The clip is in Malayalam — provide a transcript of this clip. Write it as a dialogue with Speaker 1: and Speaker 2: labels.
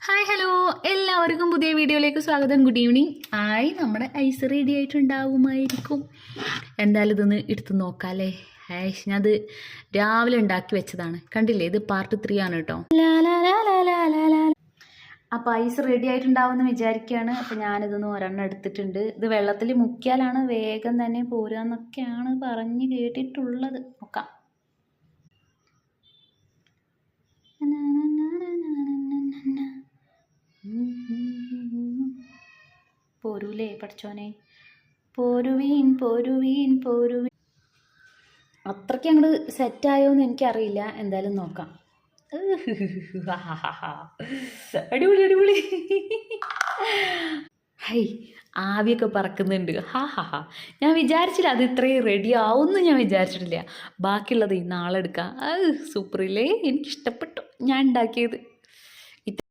Speaker 1: ഹായ് ഹലോ, എല്ലാവർക്കും പുതിയ വീഡിയോയിലേക്ക് സ്വാഗതം. Good evening. നമ്മുടെ ഐസ് റെഡി ആയിട്ടുണ്ടാവുമായിരിക്കും. എന്തായാലും ഇതൊന്ന് എടുത്ത് നോക്കാം അല്ലേ. ഞാനത് രാവിലെ ഉണ്ടാക്കി വെച്ചതാണ്. കണ്ടില്ലേ, ഇത് പാർട്ട് 3 ആണ് കേട്ടോ. അപ്പോൾ ഐസ് റെഡി ആയിട്ടുണ്ടാവുമെന്ന് വിചാരിക്കുകയാണ്. അപ്പോൾ ഞാനിതൊന്ന് ഒരെണ്ണം എടുത്തിട്ടുണ്ട്. ഇത് വെള്ളത്തിൽ മുക്കിയാലാണ് വേഗം തന്നെ പോരാന്നൊക്കെയാണ് പറഞ്ഞ് കേട്ടിട്ടുള്ളത്. നോക്കാം. പോരൂലേ പഠിച്ചോനെ, പോരുവീൻ പോരുവീൻ പോരുവീൻ. അത്രയ്ക്ക് അങ്ങോട്ട് സെറ്റായോന്ന് എനിക്കറിയില്ല. എന്തായാലും നോക്കാം. അടിപൊളി അടിപൊളി. ഹൈ, ആവിയൊക്കെ പറക്കുന്നുണ്ട്. ഞാൻ വിചാരിച്ചില്ല അത് ഇത്രയും റെഡി ആവുമെന്ന് ഞാൻ വിചാരിച്ചിട്ടില്ല. ബാക്കിയുള്ളത് നാളെ എടുക്കാം. സൂപ്പറില്ലേ, എനിക്കിഷ്ടപ്പെട്ടു ഞാൻ ഉണ്ടാക്കിയത്.